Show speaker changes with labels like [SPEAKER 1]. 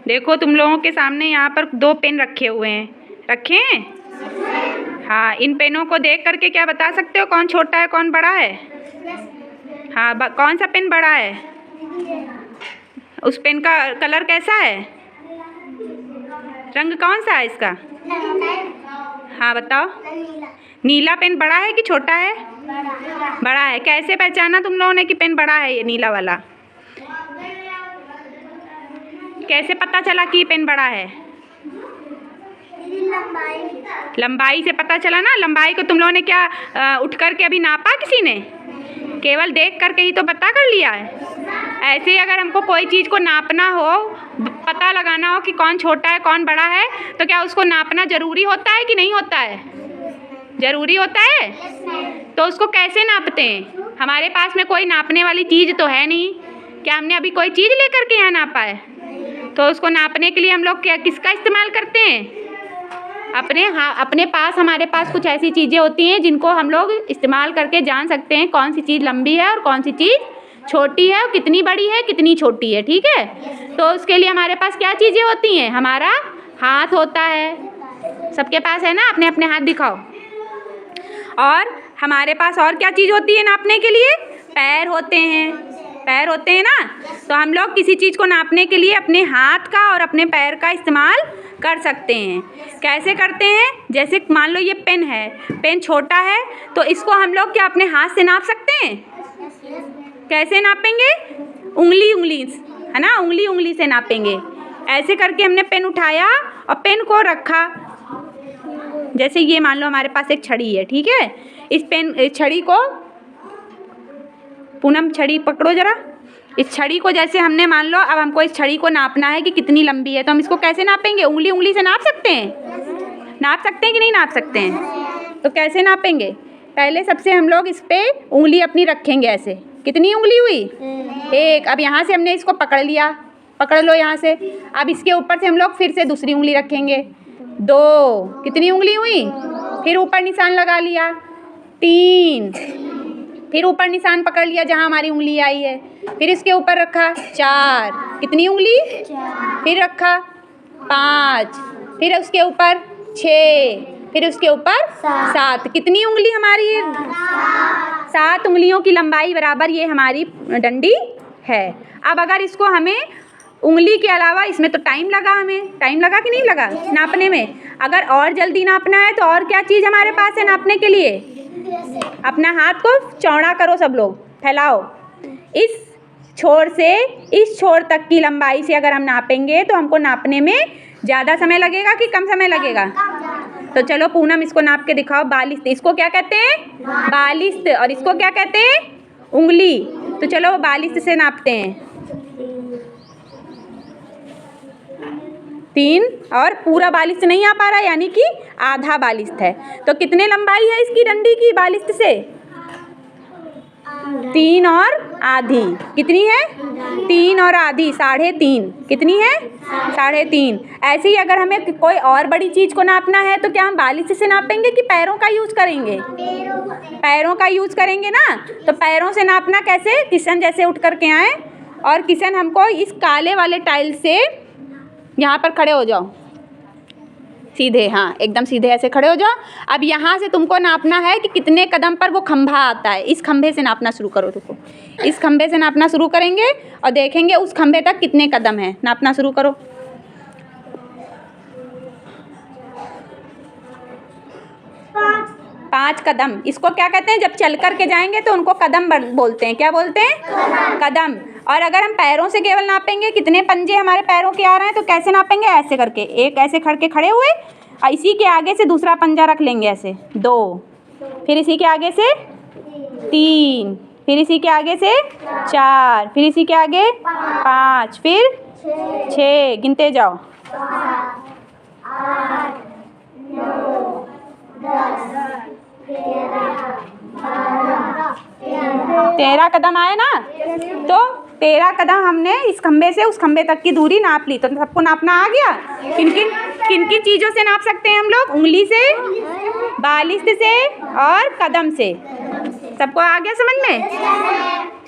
[SPEAKER 1] देखो तुम लोगों के सामने यहाँ पर 2 पेन रखे हुए हैं, रखे हैं? हाँ, इन पेनों को देख करके क्या बता सकते हो कौन छोटा है कौन बड़ा है? हाँ, कौन सा पेन बड़ा है? उस पेन का कलर कैसा है? रंग कौन सा है इसका? हाँ बताओ। नीला पेन बड़ा है कि छोटा है? बड़ा है। कैसे पहचाना तुम लोगों ने कि पेन बड़ा है ये नीला वाला? कैसे पता चला कि पेन बड़ा है? लंबाई से पता चला ना। लंबाई को तुम लोगों ने क्या उठ करके अभी नापा किसी ने? केवल देख करके ही तो पता कर लिया है। ऐसे ही अगर हमको कोई चीज़ को नापना हो, पता लगाना हो कि कौन छोटा है कौन बड़ा है, तो क्या उसको नापना ज़रूरी होता है कि नहीं होता है? ज़रूरी होता है। तो उसको कैसे नापते हैं? हमारे पास में कोई नापने वाली चीज़ तो है नहीं। क्या हमने अभी कोई चीज़ लेकर के यहाँ नापा है? तो उसको नापने के लिए हम लोग क्या किसका इस्तेमाल करते हैं? अपने पास हमारे पास कुछ ऐसी चीज़ें होती हैं जिनको हम लोग इस्तेमाल करके जान सकते हैं कौन सी चीज़ लंबी है और कौन सी चीज़ छोटी है, और कितनी बड़ी है कितनी छोटी है। ठीक है, तो उसके लिए हमारे पास क्या चीज़ें होती हैं? हमारा हाथ होता है। सबके पास है ना? अपने अपने हाथ दिखाओ। और हमारे पास और क्या चीज़ होती है नापने के लिए? पैर होते हैं। पैर होते हैं ना। तो हम लोग किसी चीज़ को नापने के लिए अपने हाथ का और अपने पैर का इस्तेमाल कर सकते हैं। कैसे करते हैं? जैसे मान लो ये पेन है, पेन छोटा है तो इसको हम लोग क्या अपने हाथ से नाप सकते हैं? कैसे नापेंगे? उंगली है ना, उंगली से नापेंगे। ऐसे करके हमने पेन उठाया और पेन को रखा। जैसे ये मान लो हमारे पास एक छड़ी है, ठीक है। इस छड़ी को पूनम छड़ी पकड़ो ज़रा। इस छड़ी को जैसे हमने मान लो अब हमको इस छड़ी को नापना है कि कितनी लंबी है, तो हम इसको कैसे नापेंगे? उंगली से नाप सकते हैं? नाप सकते हैं कि नहीं नाप सकते हैं? तो कैसे नापेंगे? पहले सबसे हम लोग इस पे उंगली अपनी रखेंगे ऐसे। कितनी उंगली हुई? एक। अब यहाँ से हमने इसको पकड़ लिया, पकड़ लो यहाँ से। अब इसके ऊपर से हम लोग फिर से दूसरी उंगली रखेंगे। 2। कितनी उंगली हुई? फिर ऊपर निशान लगा लिया। 3। फिर ऊपर निशान पकड़ लिया जहाँ हमारी उंगली आई है। फिर इसके ऊपर रखा 4। कितनी उंगली? फिर रखा 5। फिर उसके ऊपर 6। फिर उसके ऊपर 7। कितनी उंगली हमारी है? 7 उंगलियों की लंबाई बराबर ये हमारी डंडी है। अब अगर इसको हमें उंगली के अलावा इसमें तो टाइम लगा, हमें टाइम लगा कि नहीं लगा नापने में? अगर और जल्दी नापना है तो और क्या चीज़ हमारे पास है नापने के लिए? अपना हाथ को चौड़ा करो, सब लोग फैलाओ। इस छोर से इस छोर तक की लंबाई से अगर हम नापेंगे तो हमको नापने में ज़्यादा समय लगेगा कि कम समय लगेगा? तो चलो पूनम इसको नाप के दिखाओ। 42। इसको क्या कहते हैं? 42। और इसको क्या कहते हैं? उंगली। तो चलो 42 से नापते हैं। 3 और पूरा 42 नहीं आ पा रहा, यानी कि आधा 42 है। तो कितने लंबाई है इसकी डंडी की 42 से? 3 और आधी। कितनी है? 3 और आधी, 3.5। कितनी है? 3.5। ऐसे ही अगर हमें कोई और बड़ी चीज़ को नापना है तो क्या हम 42 से नापेंगे कि पैरों का यूज़ करेंगे? पैरों का यूज़ करेंगे ना। तो पैरों से नापना कैसे? किशन जैसे उठ करके आए और किशन हमको इस काले वाले टाइल से यहाँ पर खड़े हो जाओ सीधे। हाँ, एकदम सीधे ऐसे खड़े हो जाओ। अब यहाँ से तुमको नापना है कि कितने कदम पर वो खंभा आता है। इस खंभे से नापना शुरू करो। रुको, इस खंभे से नापना शुरू करेंगे और देखेंगे उस खंभे तक कितने कदम है। नापना शुरू करो। 5 कदम। इसको क्या कहते हैं? जब चल कर के जाएंगे तो उनको कदम बोलते हैं। क्या बोलते हैं? कदम। और अगर हम पैरों से केवल नापेंगे कितने पंजे हमारे पैरों के आ रहे हैं तो कैसे नापेंगे? ऐसे करके, एक ऐसे खड़े हुए और इसी के आगे से दूसरा पंजा रख लेंगे ऐसे 2। फिर इसी के आगे से 3। फिर इसी के आगे से 4। फिर इसी के आगे 5। फिर 6। गिनते जाओ। 13 कदम आए ना। तो 13 कदम हमने इस खंबे से उस खंबे तक की दूरी नाप ली। तो सबको नापना आ गया। किन किन चीज़ों से नाप सकते हैं हम लोग? उंगली से, 42 से और कदम से। सबको आ गया समझ में?